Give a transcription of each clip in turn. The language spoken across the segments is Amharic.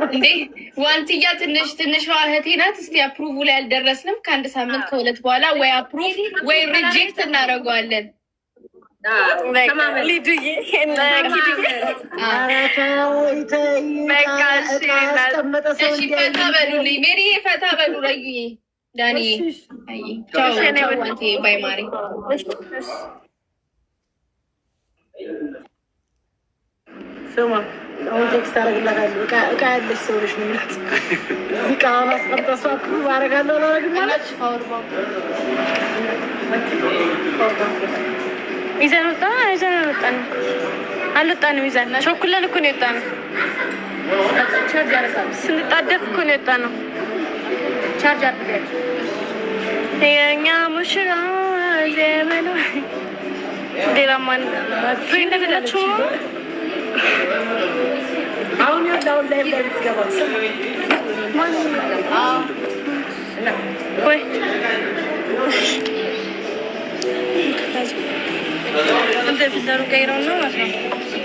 እንዴ ዋንትያ ትንሽ እህቴ ናት። እስቲ አፕሩቭ ላይ አልደረስንም። ከአንድ ሳምንት ከሁለት በኋላ ወይ አፕሩቭ ወይ ሪጀክት እናደርገዋለን። ሊዱዬ ፈታ በሉልኝ። ሜሪ ፈታ በሉ። ረዩዬ ዳኒ ዋንቴ ባይ ማሪ ስማ አሁን ቴክስት አደርግላታለሁ። እቃ ያለች ሰው ነሽ ነው የምላት። እቃ ማስቀምጠ እሷ አፕሩቭ አደርጋለሁ አላደርግም ሚዛን ወጣ አልወጣንም። ሚዛን ሾኩለን እኮ ነው የወጣነው። ስንጣደፍ እኮ ነው የወጣነው። ቻርጅ አድርጋችሁ የእኛ ሙሽራ ዘመኑ ሌላ ማን ፍሬንድ አይደላችሁ? አሁን ያለውን ላይ ብትገባ ወይ እንደ ፊልተሩ ቀይረው ነው ማለት ነው።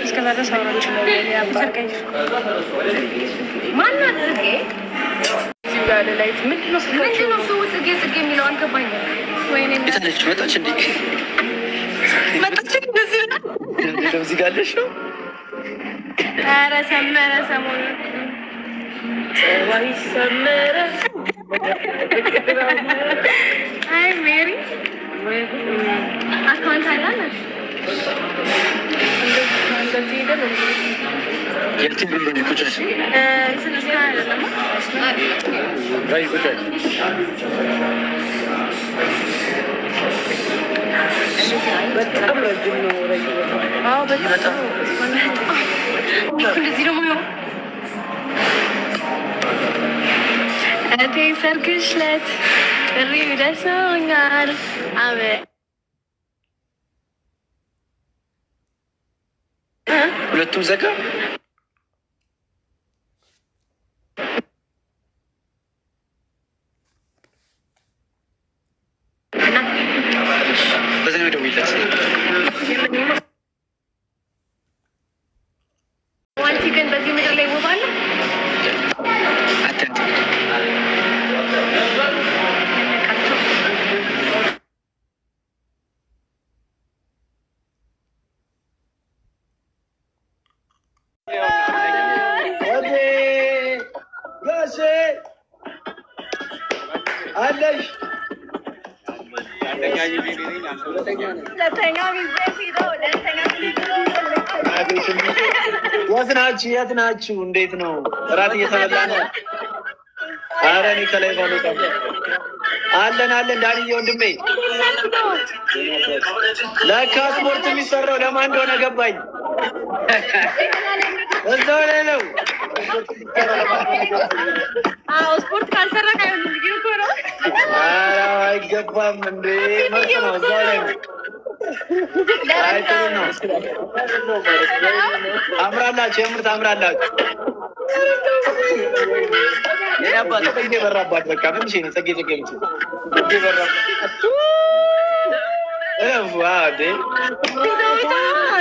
እስከዛ ድረስ አውራችሁ ማናት ጽጌ እዚህ ጋር ላይት ምንድን ነው ጽጌ የሚለው አልገባኝም። ወይኔ መጣች እንዴ? መጣች እንደዚህ እዚህ ጋር አለሽ ነው። ኧረ ሰመረ ሰሞኑን ወይ ሰመረ። አይ ሜሪ አካውንት አላለሽ? እንደዚህ ሄደ የትም እንደዚህ ቁጭሽ ስለዚህ አይደለም አይ ቁጭሽ በጣም ረጅም ነው። አዎ በጣም እንደዚህ ነው የሚሆነው። እቴ ሰርግሽ ዕለት ጥሪ ደርሶኛል። ሁለቱም ዘጋ። በዚህ ነው ደውይለት። ዋንቲ ግን በዚህ ምድር ላይ ውብ አለ። አለሽ የት ናችሁ? እንዴት ነው? እራት እየተበላ ነው? ኧረ እኔ ከላይ ባሉት አለን ዳንዬ ወንድሜ። ለካ ስፖርት የሚሰራው ለማን እንደሆነ ገባኝ። እዛው ላይ ነው። ስፖርት ካልሰራክ አይሆንም። ልጅ እኮ ነው። ኧረ አይገባም እንዴ! መርጥ ነው። እዛው ላይ ነው። አይጥሩ ነው። አምራላችሁ፣ የምር ታምራላችሁ። የኔ አባት ጽጌ በራባት። በቃ ምንሽ ነው ጽጌ ምንሽ ጽጌ በራባት።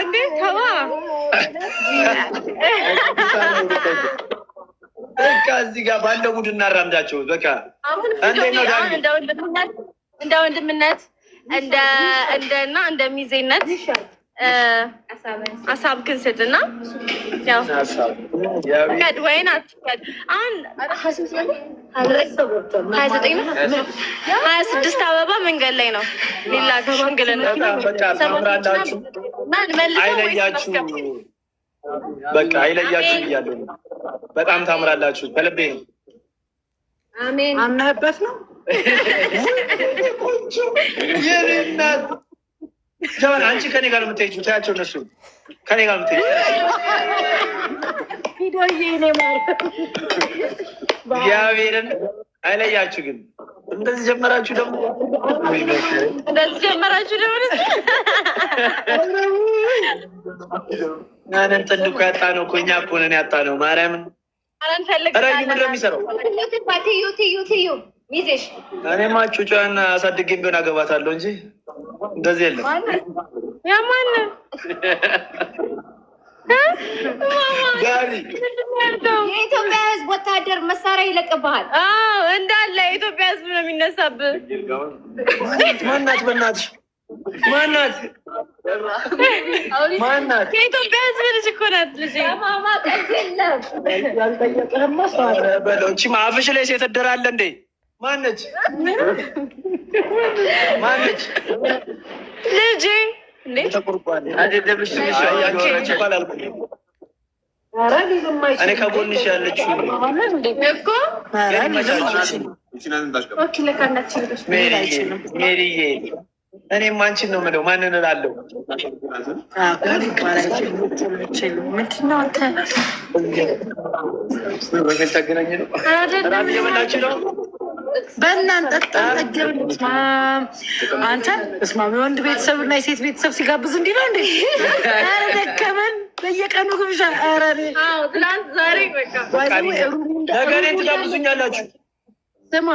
እንዴ ተዋ በቃ እዚህ ጋር ባለው ጉድ እናራምዳቸው። በቃ እንዴት ነው ዳኒ? እንደ ወንድምነት እንደና እንደ ሚዜነት ሀሳብ ግን ስጥና ያው ወይን አትከድ አሁን 26 አበባ መንገድ ላይ ነው ሚላክ ሽንግልና ታምራላችሁ። አይለያችሁ በቃ አይለያችሁ እያለሁ በጣም ታምራላችሁ። ከልቤ ነው። አሜን። አምነህበት ነው የኔ እናት። ጀዋን አንቺ ከኔ ጋር የምትሄጂው ታያቸው። እነሱ ከኔ ጋር የምትሄጂው እግዚአብሔርን አይለያችሁ። ግን እንደዚህ ጀመራችሁ ደግሞ ናንን ጥል እኮ ያጣ ነው እኮ እኛ እኮ ነን ያጣ ነው። ማርያምን ረዩ ምንድን ነው የሚሰራው? እኔማ ጩጫን አሳድጌም ቢሆን አገባታለሁ እንጂ እንደዚህ የለም። የኢትዮጵያ ሕዝብ ወታደር መሳሪያ ይለቅብሃል። እንዳለ የኢትዮጵያ ሕዝብ ነው የሚነሳብህ። ማናት? በእናትሽ ማናት? የኢትዮጵያ ሕዝብ ልጅ እኮ ናት። ልጅ በሎችማ አፍሽ ላይ ሴት እድር አለ እንዴ? ማነች? ልጅ እኔ ከጎንሽ ያለችው ሜሪዬ፣ እኔም አንቺን ነው የምለው። ማንን እላለሁ? አንተ እስማም የወንድ ቤተሰብ እና የሴት ቤተሰብ ሲጋብዝ እንዲህ ነው እንዴ? ኧረ ደከመን በየቀኑ ግብዣ። ኧረ ትናንት ዛሬ ነገ እኔን ትጋብዙኛላችሁ። ስማ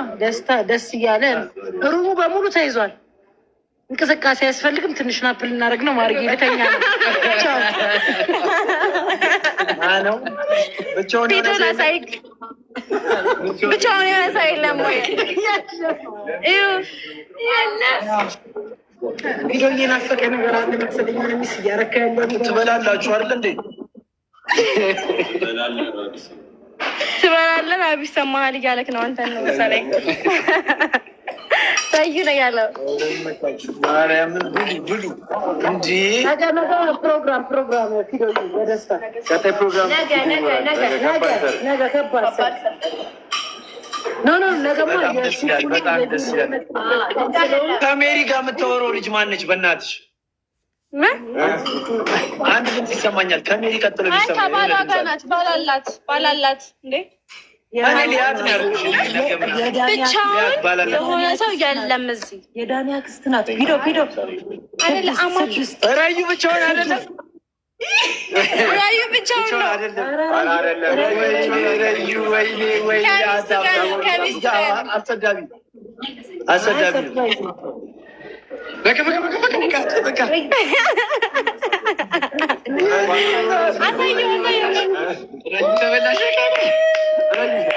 ደስ እያለ ሩሙ በሙሉ ተይዟል። እንቅስቃሴ አያስፈልግም። ትንሽ ናፕ ልናደርግ ነው። ማርጌ ልተኛ ነው። ብቻውን የሆነ ሰው የለም ወይ? ቪዲዮ እየናፈቀ ነገር አለ መሰለኝ። ሚስ እያረካ ያለ ትበላላችሁ አይደል እንዴ? ትበላለን። አቢስ ሰማሃል እያለክ ነው አንተን ነው መሰለኝ። ታዩ ነው ያለው። ማርያምን ብሉ እንጂ ነገ ፕሮግራም ቪዲዮ በደስታ ቀጣይ ፕሮግራም ነገ ከባድ ኖ ነገማ በጣም ደስ ይላል። ከሜሪ ጋር የምታወራው ልጅ ማነች? በእናትሽ አንድ ድምፅ ይሰማኛል። ከሜሪ ቀጥሎ ከባሏ ጋር ናት። ባላላት እንዴ? ሊያት ነው ያልኩሽ። ብቻውን የሆነ ሰው የለም እዚህ። የዳኒ አክስት ናት። ሂዶ አይደለ? አማች ራዩ ብቻውን አይደለም። ራዩ ብቻውን ነው አይደለም። አሰዳቢ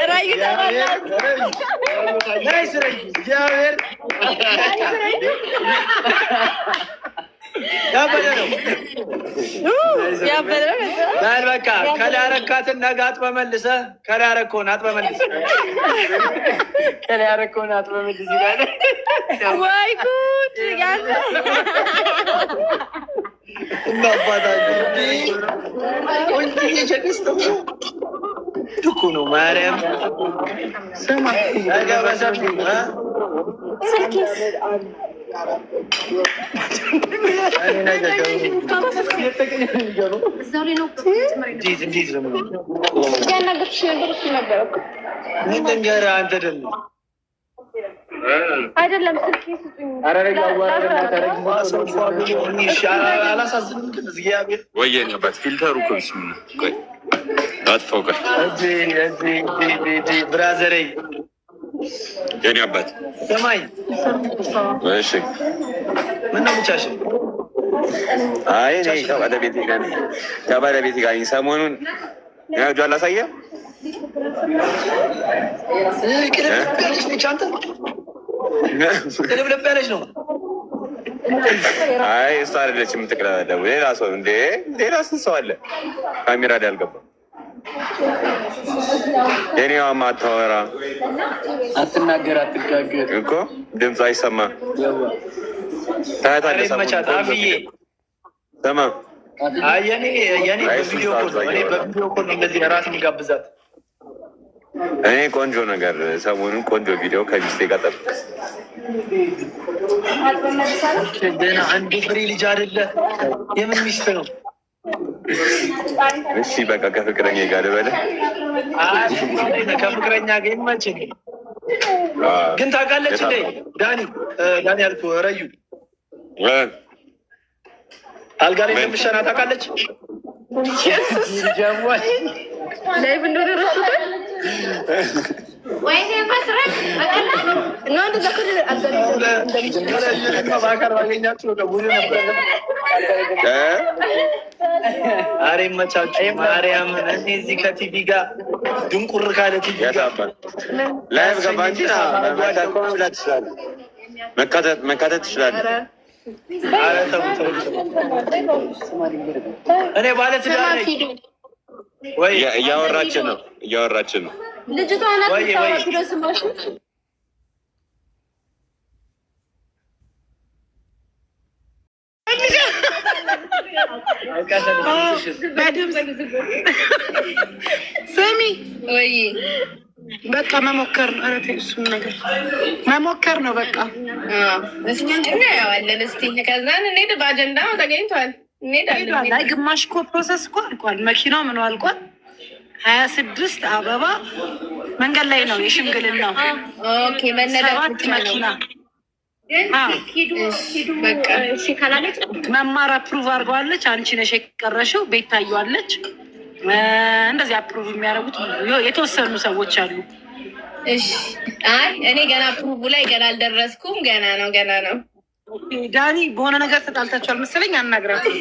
ራዩ ያበደ ነው። በቃ ከላይ አረካትን ነገ አጥበህ መልሰህ ከላይ አረከውን አጥበህ መልሰህ ይላል። ወይ ጉድ! እኮ ነው ማርያም ነገ በሰፊው እንዴት ነው ልንገርህ? አንተ ደግሞ አይደለም ስልክ አላሳዝንም ግን እግዚአብሔር ወየኔ አባት ፊልተሩ እኮ ቢስሚላ ቆይ አጥፋው። ቆይ ብራዘሬ የኔ አባት ሰማኝ። እሺ ምነው ብቻሽን? አይ እኔ ከባለቤቴ ጋር ሰሞኑን ያጁ አላሳየህ ቅልብልብ ያለች ነው። አይ እሷ አይደለች የምትቅለበለው፣ ሌላ ሰው እንዴ። ሌላ ስንት ሰው አለ ካሜራ ላይ አልገባም። የኔዋማ አታወራ፣ አትናገር፣ አትጋገር እኮ ድምፅ አይሰማ። ታያታለህ። አፍዬ ሰማ። የኔ በቪዲዮ ኮል ነው እንደዚህ ራስ የሚጋብዛት። እኔ ቆንጆ ነገር ሰሞኑን ቆንጆ ቪዲዮ ከሚስቴ ጋር ጠብቅ። ገና አንድ ፍሬ ልጅ አይደለ? የምን ሚስት ነው? እሺ በቃ ከፍቅረኛ ጋር ልበለ። ከፍቅረኛ ጋር ይመችህ። ግን ታውቃለች እንዴ ዳኒ ያልኩህ ረዩ አልጋ ላይ እንደምሸና ታውቃለች። ላይቭ እንደሆነ ረሱት ወይ መስራት በአካል ባገኛችሁ ቡድን ነበር አሬ መቻችሁ ማርያምን እኔ እዚህ ከቲቪ ጋር ድንቁር ካለ ቲቪ ጋር ላይቭ ገባ እንጂ መካተት ትችላለህ። እኔ ባለትዳር ነኝ። ወይ እያወራችን ነው ልጅቷ ናት የምታወራው። ቪዲዮ ስማሽ ስሚ ወይ በቃ መሞከር ነው። ኧረ ተይ እሱን ነገር መሞከር ነው በቃ። እስኪ እናየዋለን። እስኪ ከዛን እንሂድ። በአጀንዳ ተገኝቷል እንሄዳለን። ላይ ግማሽ እኮ ፕሮሰስ እኮ አልቋል። መኪናው ምን አልቋል። 26 አበባ መንገድ ላይ ነው የሽምግልናው። ኦኬ መነዳት 7 መኪና መማር አፕሩቭ አድርገዋለች። አንቺ ነሽ የቀረሽው። ቤት ታዩዋለች። እንደዚህ አፕሩቭ የሚያደርጉት የተወሰኑ ሰዎች አሉ። እሺ አይ እኔ ገና አፕሩቭ ላይ ገና አልደረስኩም። ገና ነው። ዳኒ በሆነ ነገር ተጣልታችኋል መሰለኝ። አናግራችሁ